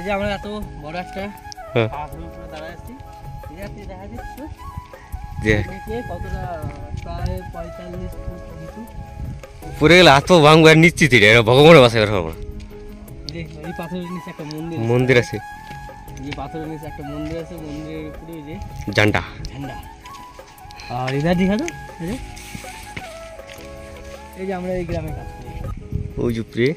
এই যে আমরা এত বড় একটা পাহাড়ের উপরে দাঁড়ায় আছি, এটাতে দেখা যাচ্ছে যে কতটা প্রায় 45 ফুট নিচু। উপরে গেলে হাত ভাঙবো আর নিশ্চিত এটা ভগবানের বাসায় বের হবো না। এই পাথরের নিচে একটা মন্দির আছে, এই পাথরের নিচে একটা মন্দির আছে, মন্দিরের উপরে যে ঝান্ডা। আর এবার দেখা তো এই যে আমরা এই গ্রামে কাজ করি ওই উপরে।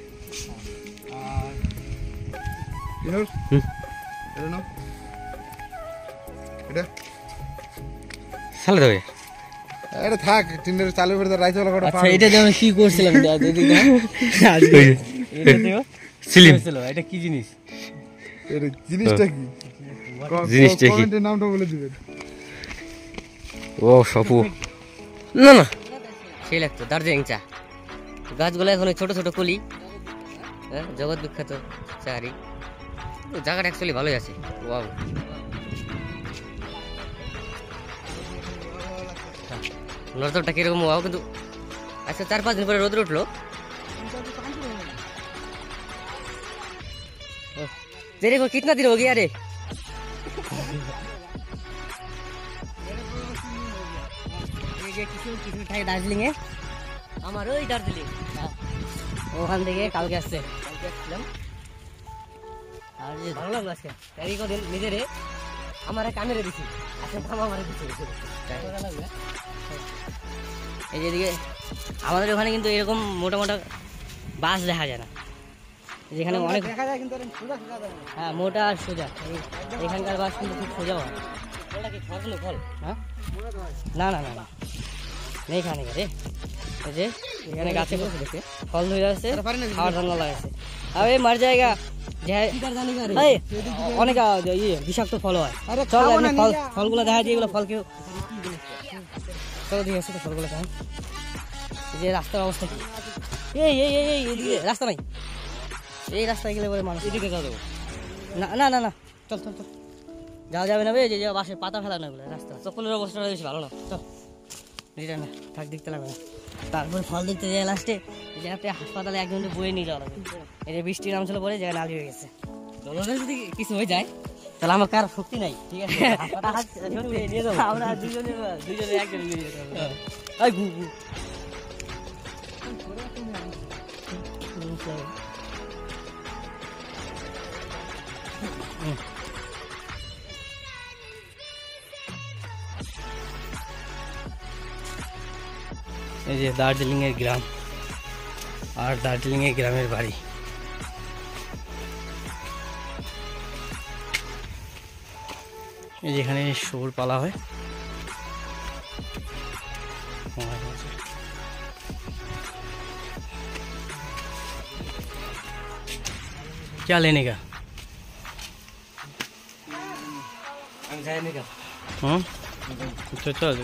সালে দেবে এটা থাক টিনের চালু করে দাও রাইতে বেলা আচ্ছা এটা যেন কি করছিলাম সিলিম ছিল। এটা কি জিনিস? এর জিনিসটা কি? জিনিসটা কি? কমেন্টে নামটা বলে দিবেন। ও সপু না না সেই লাগতো দার্জিলিং চা। গাছগুলো এখন ছোট ছোট কলি, জগৎ বিখ্যাত চারি। জায়গাটা অ্যাকচুয়ালি ভালোই আছে। ওয়াও, নজরটা কিরকম ওয়াও। কিন্তু আচ্ছা 4-5 দিন পরে রোদ উঠলো। तेरे को कितना दिन हो गया रे? দার্জিলিং এ আমার ওই দার্জিলিং ওখান থেকে কালকে আসছিলাম। আর যে ভালো লাগলো আজকে এই কদিন নিজেরে আমার কামেরে দিছি। আচ্ছা আমার দিছি এই যেদিকে আমাদের ওখানে কিন্তু এরকম মোটা মোটা বাস দেখা যায় না, যেখানে অনেক দেখা যায় কিন্তু হ্যাঁ মোটা আর সোজা। এখানকার বাস কিন্তু খুব সোজা হয়। ফল হ্যাঁ না না না না নেই খানে রে। এই যে এখানে গাছে বসে দেখে ফল ধরে আছে, খাওয়ার জন্য লাগাইছে। আর এই মার জায়গা অনেক বিষাক্ত ফল হয়। চল ফলগুলো দেখা যায়, এগুলো ফল কেউ চলো দিয়ে আসছে তো ফলগুলো কেমন। এই যে রাস্তার অবস্থা কি, এই এই এই এইদিকে রাস্তা নাই, এই রাস্তায় গেলে বলে মানুষ এদিকে যাওয়া যাবো না না না না চল চল চল যাওয়া যাবে না বে। যে বাসে পাতা ফেলা না বলে রাস্তা, চপ্পলের অবস্থাটা বেশি ভালো না। চল এটা না থাক দেখতে লাগবে না। তারপরে ফল দেখতে যাই লাস্টে এই জায়গাতে হাসপাতালে একজনকে বয়ে নিয়ে যাওয়া লাগবে। এই যে বৃষ্টির নাম ছিল পরে জায়গা নালি হয়ে গেছে। যদি কিছু হয়ে যায় তাহলে আমার কার শক্তি নাই, ঠিক আছে আমরা দুজনে একজন এই যে দার্জিলিং এর গ্রাম আর দার্জিলিং এর গ্রামের বাড়ি। এই যেখানে শুয়োর পালা হয়। क्या लेने का? चल चल